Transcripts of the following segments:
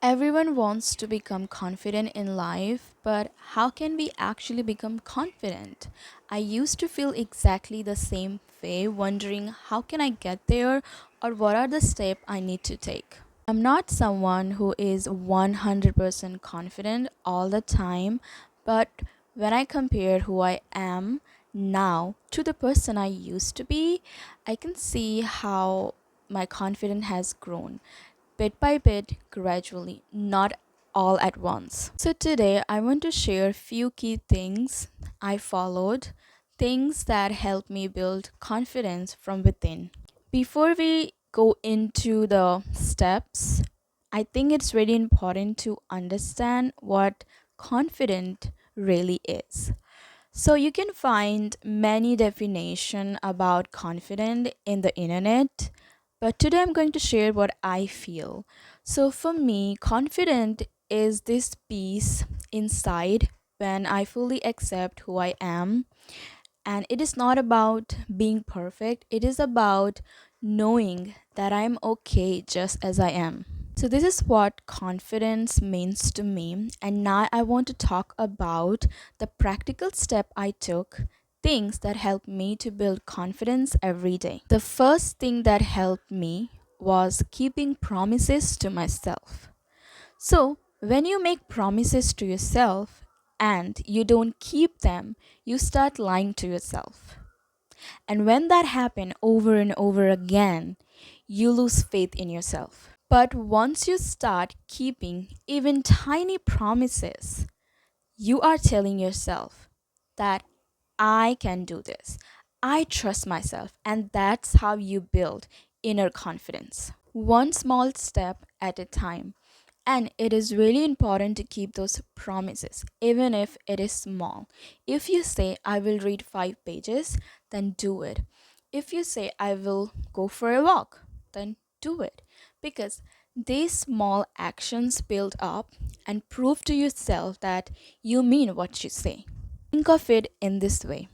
Everyone wants to become confident in life, but how can we actually become confident? I used to feel exactly the same way, wondering how can I get there or what are the steps I need to take. I'm not someone who is 100% confident all the time, but when I compare who I am now to the person I used to be, I can see how my confidence has grown bit by bit, gradually, not all at once. So today I want to share a few key things I followed, things that helped me build confidence from within. Before we go into the steps, I think it's really important to understand what confident really is. So you can find many definition about confident in the internet, but today I'm going to share what I feel. So for me, confident is this peace inside when I fully accept who I am, and it is not about being perfect, it is about knowing that I'm okay just as I am. So, this is what confidence means to me. And now I want to talk about the practical step I took, things that helped me to build confidence every day. The first thing that helped me was keeping promises to myself. So, when you make promises to yourself and you don't keep them, you start lying to yourself. And when that happens over and over again, you lose faith in yourself. But once you start keeping even tiny promises, you are telling yourself that I can do this. I trust myself, and that's how you build inner confidence. One small step at a time. And it is really important to keep those promises, even if it is small. If you say, I will read 5 pages, then do it. If you say, I will go for a walk, then do it. Because these small actions build up and prove to yourself that you mean what you say. Think of it in this way.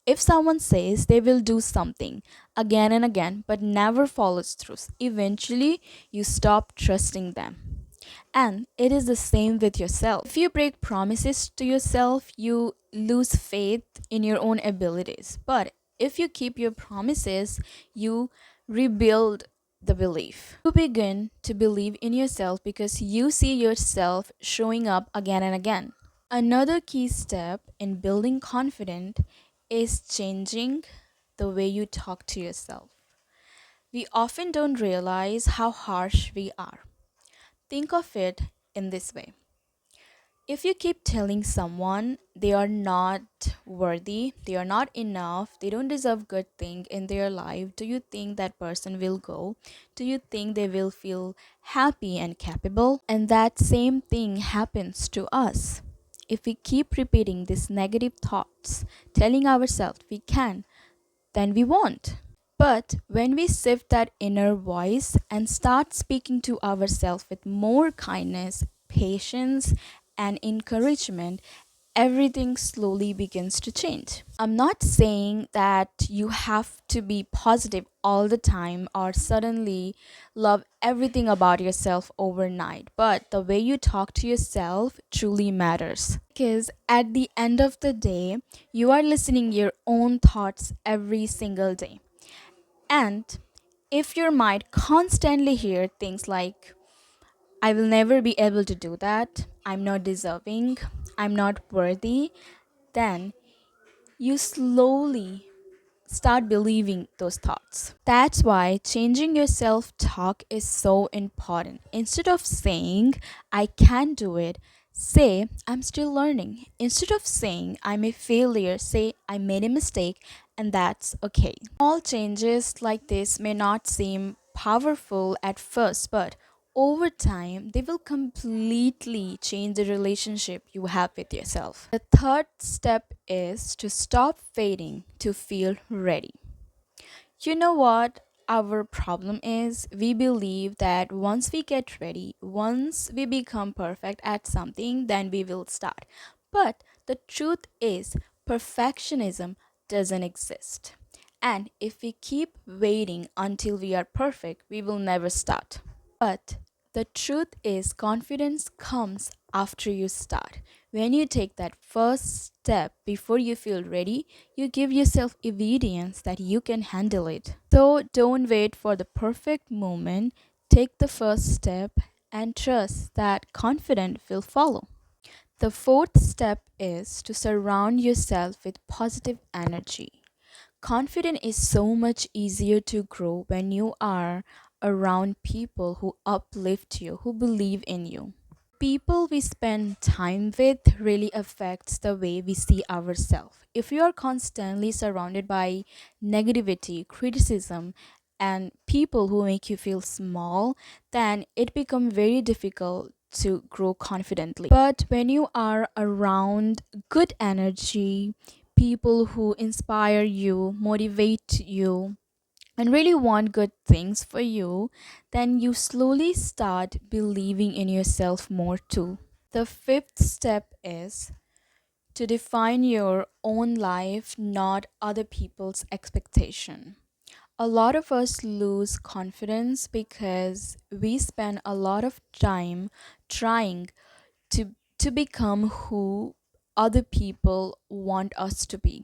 If someone says they will do something again and again but never follows through, eventually you stop trusting them. And it is the same with yourself. If you break promises to yourself, you lose faith in your own abilities. But if you keep your promises, you rebuild the belief. You begin to believe in yourself because you see yourself showing up again and again. Another key step in building confidence is changing the way you talk to yourself. We often don't realize how harsh we are. Think of it in this way. If you keep telling someone they are not worthy, they are not enough, they don't deserve good thing in their life, do you think that person will go? Do you think they will feel happy and capable? And that same thing happens to us. If we keep repeating these negative thoughts, telling ourselves we can, then we won't. But when we shift that inner voice and start speaking to ourselves with more kindness, patience, and encouragement, everything slowly begins to change. I'm not saying that you have to be positive all the time or suddenly love everything about yourself overnight, but the way you talk to yourself truly matters. Because at the end of the day, you are listening your own thoughts every single day. And if your mind constantly hear things like, I will never be able to do that, I'm not deserving, I'm not worthy, then you slowly start believing those thoughts. That's why changing your self talk is so important. Instead of saying, I can't do it, say, I'm still learning. Instead of saying, I'm a failure, say, I made a mistake, and that's okay. Small changes like this may not seem powerful at first, but over time, they will completely change the relationship you have with yourself. The third step is to stop waiting to feel ready. You know what? Our problem is we believe that once we get ready, once we become perfect at something, then we will start. But the truth is, perfectionism doesn't exist. And if we keep waiting until we are perfect, we will never start. But The truth is, confidence comes after you start. When you take that first step before you feel ready, you give yourself evidence that you can handle it. So don't wait for the perfect moment. Take the first step and trust that confidence will follow. The fourth step is to surround yourself with positive energy. Confidence is so much easier to grow when you are around people who uplift you, who believe in you. People we spend time with really affects the way we see ourselves. If you are constantly surrounded by negativity, criticism, and people who make you feel small, then it becomes very difficult to grow confidently. But when you are around good energy, people who inspire you, motivate you, and really want good things for you, then you slowly start believing in yourself more too. The fifth step is to define your own life, not other people's expectation. A lot of us lose confidence because we spend a lot of time trying to become who other people want us to be.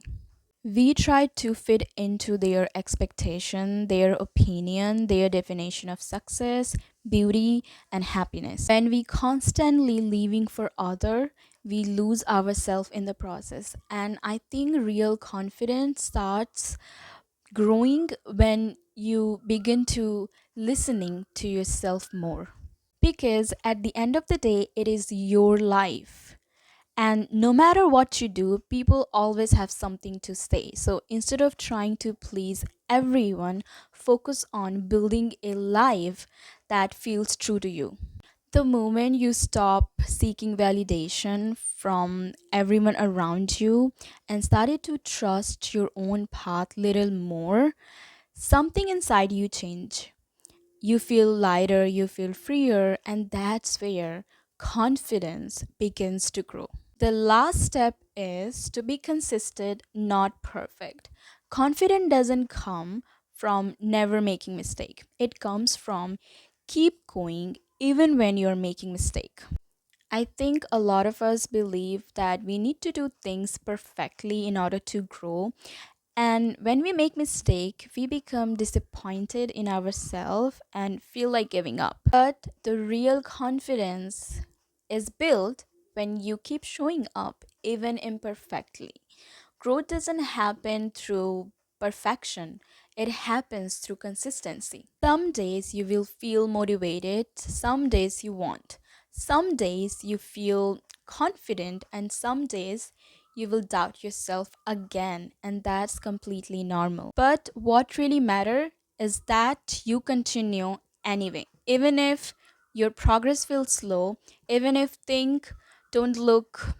We try to fit into their expectation, their opinion, their definition of success, beauty, and happiness. When we constantly living for other, we lose ourselves in the process. And I think real confidence starts growing when you begin to listening to yourself more. Because at the end of the day, it is your life, and no matter what you do, people always have something to say. So instead of trying to please everyone, focus on building a life that feels true to you. The moment you stop seeking validation from everyone around you and started to trust your own path little more, something inside you change. You feel lighter, you feel freer, and that's where confidence begins to grow. The last step is to be consistent, not perfect. Confidence doesn't come from never making mistake. It comes from keep going even when you're making mistake. I think a lot of us believe that we need to do things perfectly in order to grow, and when we make mistake, we become disappointed in ourselves and feel like giving up. But the real confidence is built when you keep showing up even imperfectly. Growth doesn't happen through perfection, it happens through consistency. Some days you will feel motivated, some days you won't. Some days you feel confident, and some days you will doubt yourself again, and that's completely normal. But what really matters is that you continue anyway, even if your progress feels slow, even if things don't look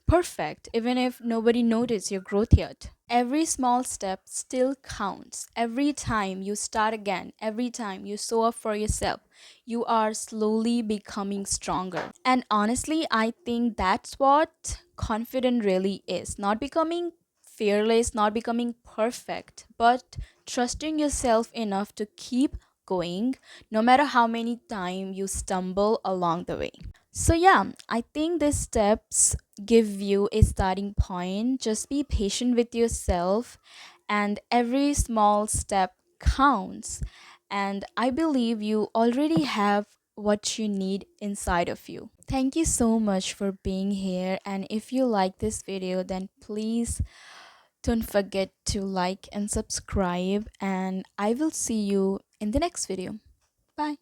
perfect, even if nobody noticed your growth yet. Every small step still counts. Every time you start again, every time you show up for yourself, you are slowly becoming stronger. And honestly, I think that's what confident really is. Not becoming fearless, not becoming perfect, but trusting yourself enough to keep going no matter how many times you stumble along the way. So, yeah, I think these steps give you a starting point. Just be patient with yourself, and every small step counts. And I believe you already have what you need inside of you. Thank you so much for being here. And if you like this video, then please don't forget to like and subscribe. And I will see you in the next video. Bye.